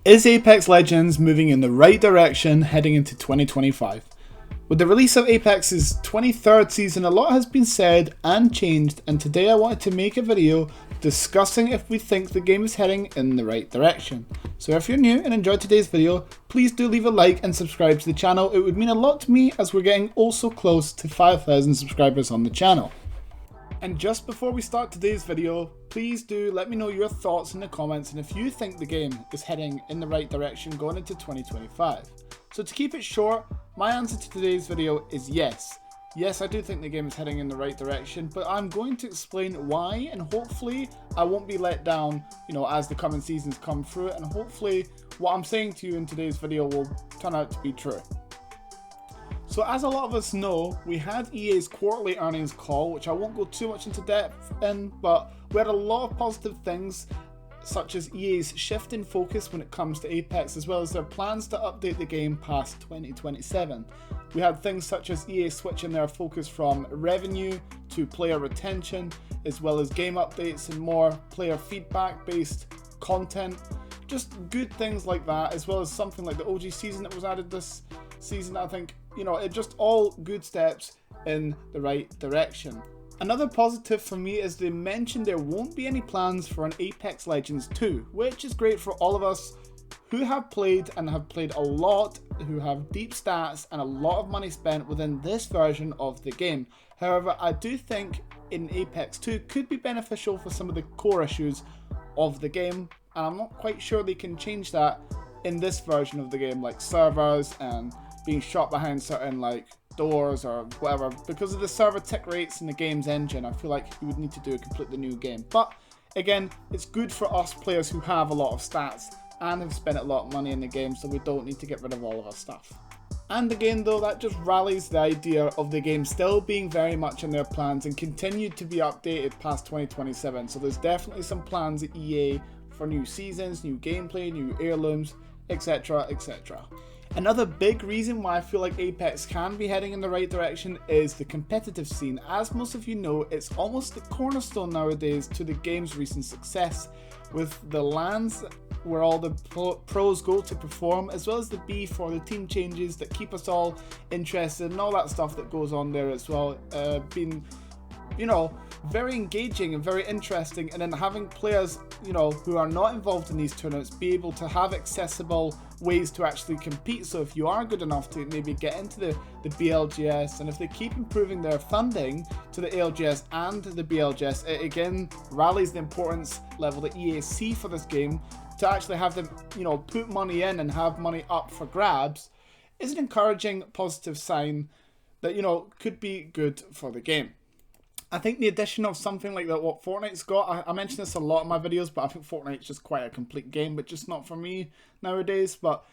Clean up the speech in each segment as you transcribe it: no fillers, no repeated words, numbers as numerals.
Is Apex Legends moving in the right direction heading into 2025? With the release of Apex's 23rd season, a lot has been said and changed, and today I wanted to make a video discussing if we think the game is heading in the right direction. So if you're new and enjoyed today's video, please do leave a like and subscribe to the channel. It would mean a lot to me as we're getting also close to 5,000 subscribers on the channel. And just before we start today's video, please do let me know your thoughts in the comments and if you think the game is heading in the right direction going into 2025. So to keep it short, my answer to today's video is yes. Yes, I do think the game is heading in the right direction, but I'm going to explain why, and hopefully I won't be let down, as the coming seasons come through, and hopefully what I'm saying to you in today's video will turn out to be true. So as a lot of us know, we had EA's quarterly earnings call, which I won't go too much into depth in, but we had a lot of positive things, such as EA's shift in focus when it comes to Apex, as well as their plans to update the game past 2027. We had things such as EA switching their focus from revenue to player retention, as well as game updates and more player feedback based content. Just good things like that, as well as something like the OG season that was added this season. I think, it just all good steps in the right direction. Another positive for me is they mentioned there won't be any plans for an Apex Legends 2, which is great for all of us who have played and have played a lot, who have deep stats and a lot of money spent within this version of the game. However, I do think in Apex 2 could be beneficial for some of the core issues of the game, and I'm not quite sure they can change that in this version of the game, like servers and being shot behind certain doors or whatever. Because of the server tick rates in the game's engine, I feel like you would need to do a completely new game. But again, it's good for us players who have a lot of stats and have spent a lot of money in the game, so we don't need to get rid of all of our stuff. And again though, that just rallies the idea of the game still being very much in their plans and continued to be updated past 2027. So there's definitely some plans at EA for new seasons, new gameplay, new heirlooms, etc, etc. Another big reason why I feel like Apex can be heading in the right direction is the competitive scene. As most of you know, it's almost the cornerstone nowadays to the game's recent success, with the LANs where all the pros go to perform, as well as the beef or the team changes that keep us all interested and all that stuff that goes on there as well, being very engaging and very interesting. And then having players who are not involved in these tournaments be able to have accessible ways to actually compete. So if you are good enough to maybe get into the BLGS, and if they keep improving their funding to the ALGS and the BLGS, it again rallies the importance level that EA see for this game. To actually have them put money in and have money up for grabs is an encouraging positive sign that could be good for the game. I think the addition of something like that, what Fortnite's got, I mention this a lot in my videos, but I think Fortnite's just quite a complete game, but just not for me nowadays. But,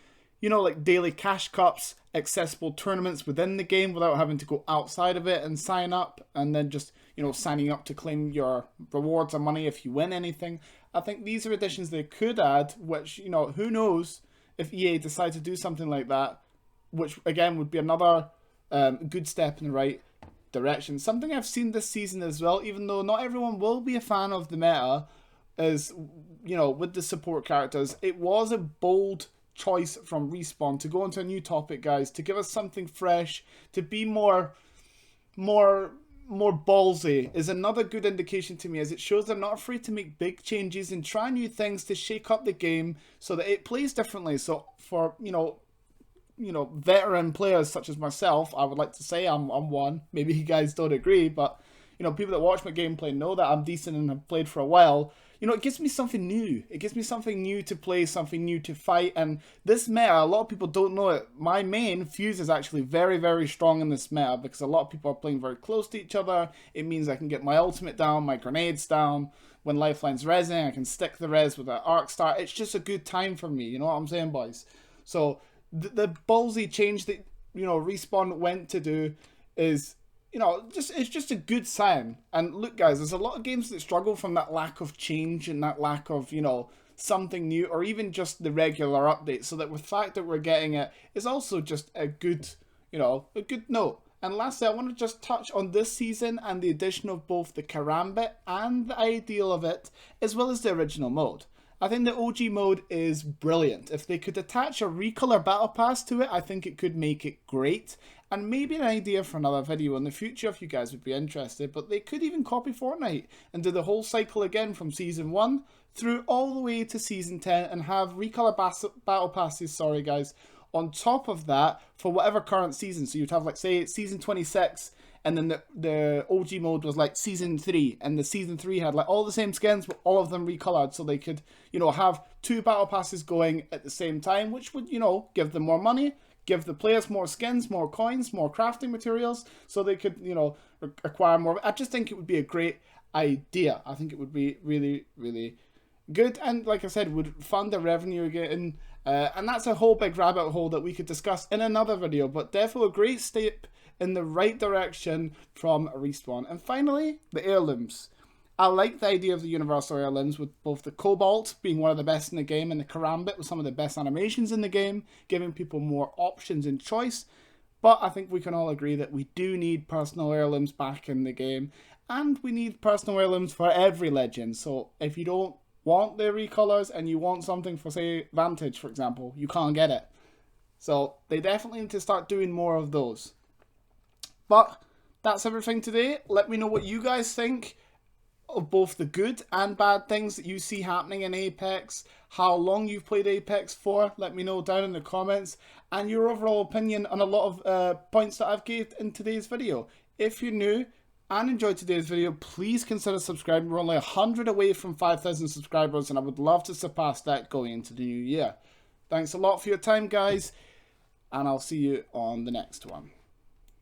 like daily cash cups, accessible tournaments within the game without having to go outside of it and sign up, and then just, signing up to claim your rewards or money if you win anything. I think these are additions they could add, which, who knows if EA decide to do something like that, which again would be another good step in the right direction. Something I've seen this season as well, even though not everyone will be a fan of the meta, is with the support characters, it was a bold choice from Respawn to go into a new topic, guys, to give us something fresh, to be more ballsy, is another good indication to me, as it shows they're not afraid to make big changes and try new things to shake up the game so that it plays differently. So for veteran players such as myself, I would like to say I'm one. Maybe you guys don't agree, but people that watch my gameplay know that I'm decent and have played for a while. It gives me something new. It gives me something new to play, something new to fight. And this meta, a lot of people don't know it. My main Fuse is actually very, very strong in this meta because a lot of people are playing very close to each other. It means I can get my ultimate down, my grenades down. When Lifeline's rezzing, I can stick the res with an arc star. It's just a good time for me. You know what I'm saying, boys? So the ballsy change that Respawn went to do is it's just a good sign. And look, guys, there's a lot of games that struggle from that lack of change and that lack of something new, or even just the regular update. So that with the fact that we're getting it is also just a good a good note. And lastly, I want to just touch on this season and the addition of both the Karambit and the ideal of it, as well as the original mode. I think the OG mode is brilliant. If they could attach a recolor battle pass to it, I think it could make it great. And maybe an idea for another video in the future if you guys would be interested. But they could even copy Fortnite and do the whole cycle again from Season 1 through all the way to Season 10 and have recolor battle passes, on top of that for whatever current season. So you'd have, like, say, Season 26, and then the OG mode was like Season 3, and the Season 3 had like all the same skins, but all of them recolored, so they could, you know, have 2 battle passes going at the same time, which would, you know, give them more money, give the players more skins, more coins, more crafting materials, so they could, you know, acquire more. I just think it would be a great idea. I think it would be really, really good, and like I said, would fund the revenue again. And that's a whole big rabbit hole that we could discuss in another video, but definitely a great step in the right direction from Respawn. And finally, the heirlooms. I like the idea of the universal heirlooms, with both the Cobalt being one of the best in the game and the Karambit with some of the best animations in the game, giving people more options and choice. But I think we can all agree that we do need personal heirlooms back in the game, and we need personal heirlooms for every legend. So if you don't want the recolors and you want something for, say, Vantage, for example, you can't get it. So they definitely need to start doing more of those. But that's everything today. Let me know what you guys think of both the good and bad things that you see happening in Apex, how long you've played Apex for. Let me know down in the comments, and your overall opinion on a lot of points that I've gave in today's video. If you're new and enjoyed today's video, please consider subscribing. We're only 100 away from 5,000 subscribers, and I would love to surpass that going into the new year. Thanks a lot for your time, guys, and I'll see you on the next one.